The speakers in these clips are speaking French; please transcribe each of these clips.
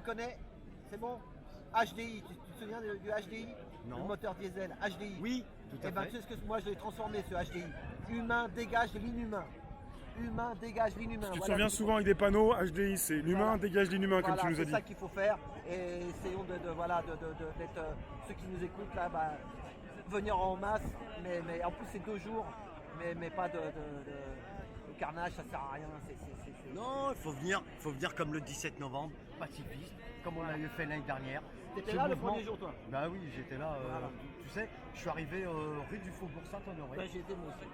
tu connais, c'est bon. HDI, tu te souviens du HDI? Non. Le moteur diesel, HDI. Oui, tout à Et ben fait. tu sais ce que moi je l'ai transformé ce HDI. Humain dégage l'inhumain. Humain dégage l'inhumain. Tu te Voilà, souviens c'est- souvent avec des panneaux HDI, c'est l'humain Voilà. dégage l'inhumain, comme Voilà, tu nous as c'est dit. ça qu'il faut faire. Et essayons d'être ceux qui nous écoutent là, venir en masse. Mais en plus c'est 2 jours, mais pas de carnage, ça sert à rien. Non, il faut venir comme le 17 novembre, pacifiste, comme on l'avait fait l'année dernière. T'étais Ce là le mouvement- premier jour toi? Bah oui, j'étais là. Voilà. Tu sais, je suis arrivé rue du Faubourg Saint-Honoré. Ouais, j'ai été moi aussi.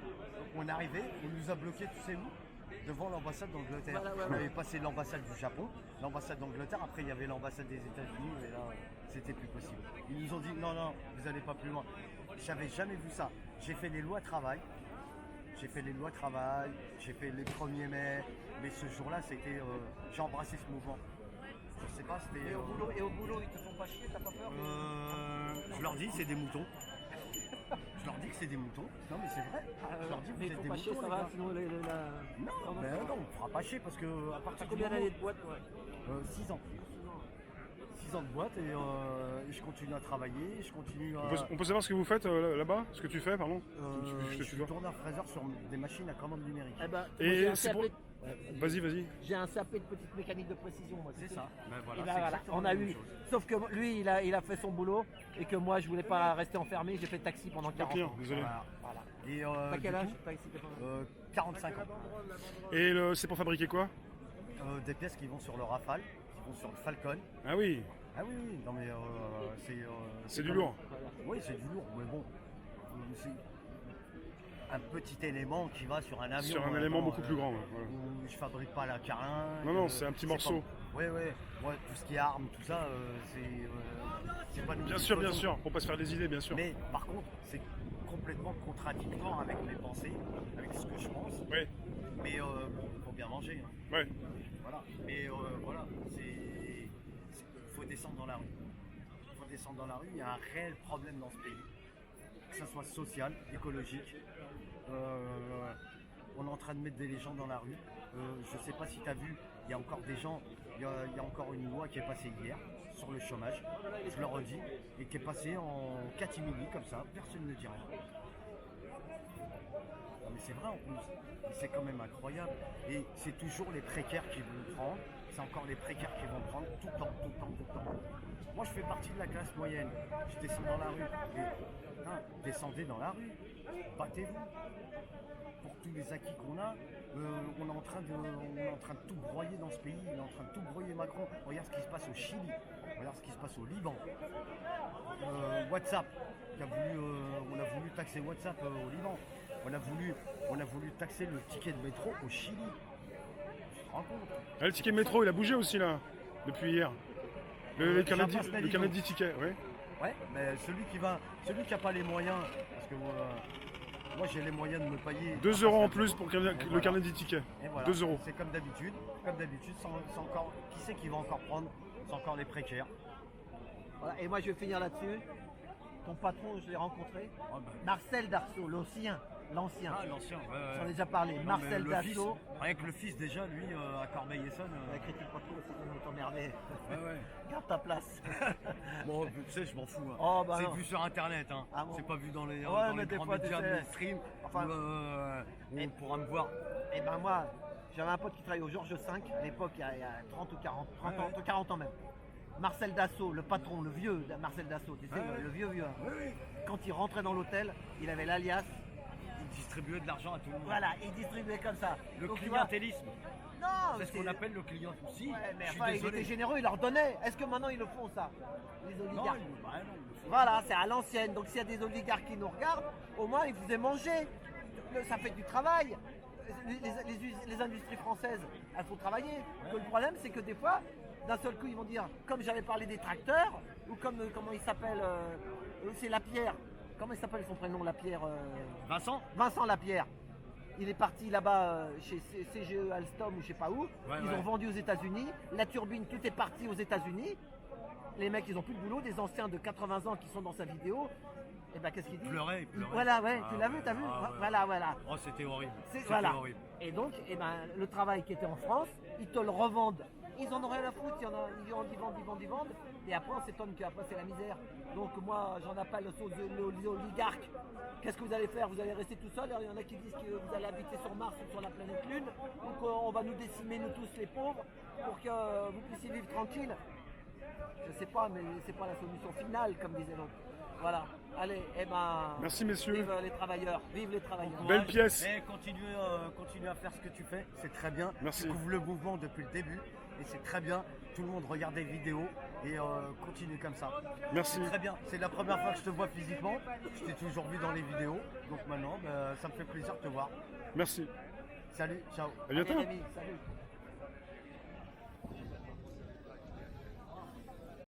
On est arrivé, on nous a bloqués, tu sais où? Devant l'ambassade d'Angleterre. Voilà, ouais, On ouais. avait passé l'ambassade du Japon, l'ambassade d'Angleterre, après il y avait l'ambassade des États-Unis, et là, c'était plus possible. Ils nous ont dit non, vous n'allez pas plus loin. J'avais jamais vu ça. J'ai fait les lois travail. J'ai fait les lois travail, j'ai fait les 1er mai, mais ce jour-là, c'était. J'ai embrassé ce mouvement. Je sais pas, c'était. Et au boulot, ils te font pas chier, t'as pas peur? Je leur dis, c'est des moutons. Je leur dis que c'est des moutons. Non, mais c'est vrai. Je leur dis, vous mais ils êtes font des pas chier, moutons, ça les va, gars. sinon Non, ben non, on ne fera pas chier parce que à T'as partir combien du moment- d'années de boîte ouais? 6 ans. 6 ans de boîte et je continue à travailler, je continue à. On peut savoir ce que vous faites là-bas? Ce que tu fais, pardon? Je suis tourneur fraiseur sur des machines à commande numérique. Eh ben, Et moi, j'ai un c'est pour- CAP Vas-y. J'ai un CAP de petite mécanique de précision, moi. C'est ça. Ben Et voilà, ben c'est voilà, exactement on la a même eu. chose. Sauf que lui, il a fait son boulot et que moi, je voulais pas rester enfermé. J'ai fait taxi pendant 40 Client, ans. désolé. Voilà. Et T'as quel du âge coup, Taxi, t'as pas- 45 ans. Et c'est pour fabriquer quoi? Des pièces qui vont sur le Rafale, qui vont sur le Falcon. Ah oui, Ah oui, non mais c'est du comme- lourd. Oui, c'est du lourd, mais bon, c'est un petit élément qui va sur un avion. Sur un élément beaucoup plus grand, ouais, voilà. Où je fabrique pas la carlingue. Non, c'est un petit morceau. Oui, moi tout ce qui est armes, tout ça, c'est pas nous. Bien qui sûr, faisons. pour pas se faire des idées, bien sûr. Mais par contre, c'est complètement contradictoire avec mes pensées, avec ce que je pense. Oui, Mais bon, faut bien manger. Hein. ouais. Voilà. Mais voilà, faut descendre dans la rue. Il faut descendre dans la rue. Il y a un réel problème dans ce pays, que ce soit social, écologique. On est en train de mettre des légendes dans la rue. Je ne sais pas si tu as vu, il y a encore des gens, il y a encore une loi qui est passée hier sur le chômage, je le redis, et qui est passée en catimini comme ça, personne ne dit rien. Non, mais c'est vrai en plus, mais c'est quand même incroyable. Et c'est toujours les précaires qui vont prendre, c'est encore les précaires qui vont prendre tout le temps. Moi je fais partie de la classe moyenne, je descends dans la rue. Et, putain, descendez dans la rue, battez-vous. Pour tous les acquis qu'on a, on est en train de tout broyer dans ce pays, on est en train de tout broyer Macron. Regarde ce qui se passe au Chili, regarde ce qui se passe au Liban. WhatsApp, on a voulu taxer WhatsApp au Liban. On a voulu taxer le ticket de métro au Chili. Tu te rends compte? Ah, le ticket de métro, il a bougé aussi là, depuis hier. Le carnet j'en passe la le carnet ligne. de tickets, ouais. Ouais, mais celui qui n'a pas les moyens, parce que moi j'ai les moyens de me payer. 2 euros en plus pour le voilà. carnet des tickets. Et voilà. 2 euros. C'est comme d'habitude, c'est encore. Qui c'est qui va encore prendre? C'est encore les précaires. Voilà, et moi, je vais finir là-dessus. Ton patron, je l'ai rencontré. Ah, bah. Marcel Darceau, l'ancien. L'ancien, ouais. J'en ai déjà parlé. Non, Marcel mais le fils, Darceau. rien que le fils déjà, lui, à Corbeil-Essonnes. La critique pas trop, c'est qu'on t'emmerder. Ouais. Garde ta place. Bon, tu sais, je m'en fous. Hein. Oh, bah c'est non. vu sur internet, hein. Ah bon. C'est pas vu dans les, Ouais, dans mais les des grands fois, médias tu sais. mainstream Enfin, où on pourra me voir. Et ben moi, j'avais un pote qui travaillait au Georges V, à l'époque, il y a 30 ou 40, 30 ans, 40 ans même. Marcel Dassault, le patron, le vieux Marcel Dassault, tu sais, le vieux. Hein. Oui. Quand il rentrait dans l'hôtel, il avait l'alias. Il distribuait de l'argent à tout le monde. Voilà, il distribuait comme ça. Le Donc, tu vois, clientélisme. non, C'est ce qu'on appelle le clientélisme. Si, Ouais, mais je suis enfin, il désolé. était généreux, il leur donnait. Est-ce que maintenant ils le font ça? Les Non, oligarques. non, il le faut. Voilà, c'est à l'ancienne. Donc s'il y a des oligarques qui nous regardent, au moins ils vous aient mangé. Ça fait du travail. Les industries françaises, elles font travailler. Le problème, c'est que des fois, d'un seul coup, ils vont dire, comme j'avais parlé des tracteurs, ou comme, comment il s'appelle, c'est Lapierre. Comment il s'appelle son prénom, Lapierre Vincent. Vincent Lapierre. Il est parti là-bas chez CGE Alstom ou je sais pas où. Ils ont vendu aux États-Unis. La turbine, tout est parti aux États-Unis. Les mecs, ils n'ont plus de boulot. Des anciens de 80 ans qui sont dans sa vidéo. Et ben qu'est-ce qu'il dit? Il pleurait. Voilà, ouais, Ah, tu l'as vu, t'as vu? Voilà. Oh, c'était horrible. C'était Voilà. horrible. Et donc, le travail qui était en France, ils te le revendent ils en ont rien à foutre, ils vendent, et après on s'étonne qu'après c'est la misère. Donc moi j'en appelle aux oligarques. Qu'est-ce que vous allez faire? Vous allez rester tout seul? Il y en a qui disent que vous allez habiter sur Mars ou sur la planète Lune, donc on va nous décimer nous tous les pauvres pour que vous puissiez vivre tranquille. Je sais pas, mais c'est pas la solution finale comme disait l'autre. Voilà, allez, Merci messieurs. vive les travailleurs, vive les travailleurs. Belle pièce. Et continue à faire ce que tu fais, c'est très bien. Merci. Tu couvres le mouvement depuis le début et c'est très bien. Tout le monde regarde des vidéos et continue comme ça. Merci. C'est très bien. C'est la première fois que je te vois physiquement. Je t'ai toujours vu dans les vidéos. Donc maintenant, ça me fait plaisir de te voir. Merci. Salut, ciao. À bientôt. Allez, Rémi, salut.